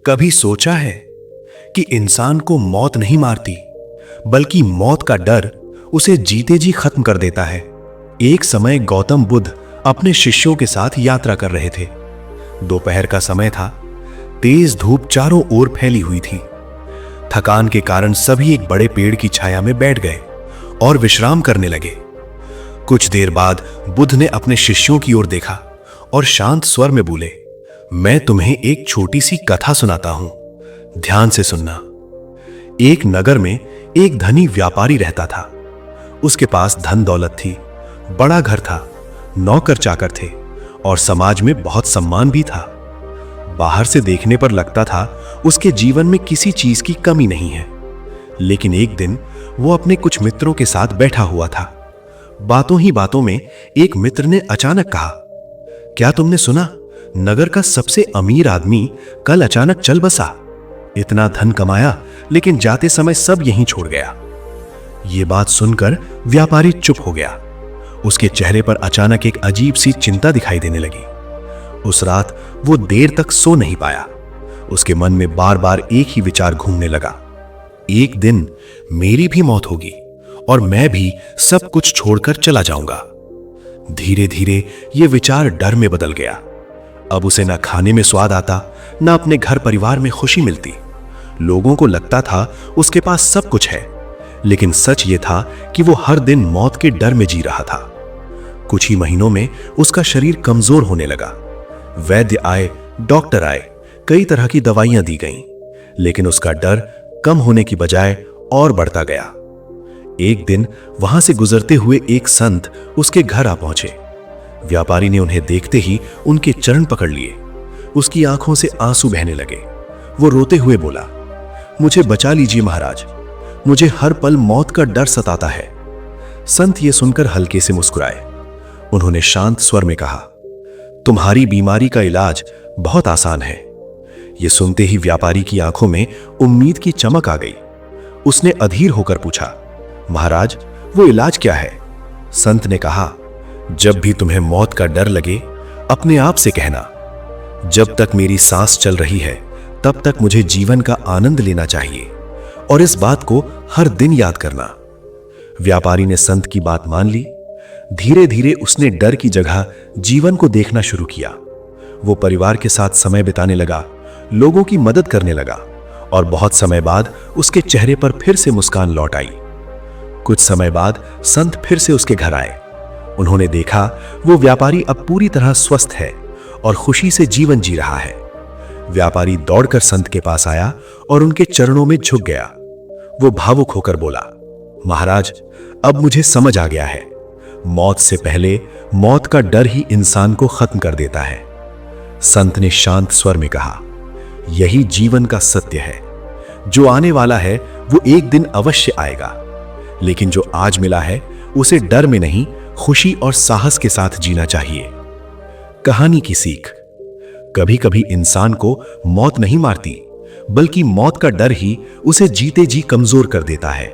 कभी सोचा है कि इंसान को मौत नहीं मारती, बल्कि मौत का डर उसे जीते जी खत्म कर देता है। एक समय गौतम बुद्ध अपने शिष्यों के साथ यात्रा कर रहे थे। दोपहर का समय था। तेज धूप चारों ओर फैली हुई थी। थकान के कारण सभी एक बड़े पेड़ की छाया में बैठ गए और विश्राम करने लगे। कुछ देर बाद बुद्ध ने अपने शिष्यों की ओर देखा और शांत स्वर में बोले, मैं तुम्हें एक छोटी सी कथा सुनाता हूं, ध्यान से सुनना। एक नगर में एक धनी व्यापारी रहता था। उसके पास धन दौलत थी, बड़ा घर था, नौकर चाकर थे और समाज में बहुत सम्मान भी था। बाहर से देखने पर लगता था उसके जीवन में किसी चीज की कमी नहीं है। लेकिन एक दिन वो अपने कुछ मित्रों के साथ बैठा हुआ था। बातों ही बातों में एक मित्र ने अचानक कहा, क्या तुमने सुना, नगर का सबसे अमीर आदमी कल अचानक चल बसा। इतना धन कमाया, लेकिन जाते समय सब यहीं छोड़ गया। ये बात सुनकर व्यापारी चुप हो गया। उसके चेहरे पर अचानक एक अजीब सी चिंता दिखाई देने लगी। उस रात वो देर तक सो नहीं पाया। उसके मन में बार बार एक ही विचार घूमने लगा, एक दिन मेरी भी मौत होगी और मैं भी सब कुछ छोड़कर चला जाऊंगा। धीरे धीरे ये विचार डर में बदल गया। अब उसे ना खाने में स्वाद आता, ना अपने घर परिवार में खुशी मिलती। लोगों को लगता था उसके पास सब कुछ है, लेकिन सच ये था कि वो हर दिन मौत के डर में जी रहा था। कुछ ही महीनों में उसका शरीर कमजोर होने लगा। वैद्य आए, डॉक्टर आए, कई तरह की दवाइयां दी गईं, लेकिन उसका डर कम होने की बजाय और बढ़ता गया। एक दिन वहां से गुजरते हुए एक संत उसके घर आ पहुंचे। व्यापारी ने उन्हें देखते ही उनके चरण पकड़ लिए। उसकी आंखों से आंसू बहने लगे। वो रोते हुए बोला, मुझे बचा लीजिए महाराज, मुझे हर पल मौत का डर सताता है। संत ये सुनकर हल्के से मुस्कुराए। उन्होंने शांत स्वर में कहा, तुम्हारी बीमारी का इलाज बहुत आसान है। ये सुनते ही व्यापारी की आंखों में उम्मीद की चमक आ गई। उसने अधीर होकर पूछा, महाराज वो इलाज क्या है? संत ने कहा, जब भी तुम्हें मौत का डर लगे, अपने आप से कहना, जब तक मेरी सांस चल रही है तब तक मुझे जीवन का आनंद लेना चाहिए, और इस बात को हर दिन याद करना। व्यापारी ने संत की बात मान ली। धीरे धीरे उसने डर की जगह जीवन को देखना शुरू किया। वो परिवार के साथ समय बिताने लगा, लोगों की मदद करने लगा, और बहुत समय बाद उसके चेहरे पर फिर से मुस्कान लौट आई। कुछ समय बाद संत फिर से उसके घर आए। उन्होंने देखा वो व्यापारी अब पूरी तरह स्वस्थ है और खुशी से जीवन जी रहा है। व्यापारी दौड़कर संत के पास आया और उनके चरणों में झुक गया। वो भावुक होकर बोला, महाराज अब मुझे समझ आ गया है, मौत से पहले मौत का डर ही इंसान को खत्म कर देता है। संत ने शांत स्वर में कहा, यही जीवन का सत्य है। जो आने वाला है वो एक दिन अवश्य आएगा, लेकिन जो आज मिला है उसे डर में नहीं, खुशी और साहस के साथ जीना चाहिए। कहानी की सीख, कभी कभी इंसान को मौत नहीं मारती, बल्कि मौत का डर ही उसे जीते जी कमजोर कर देता है।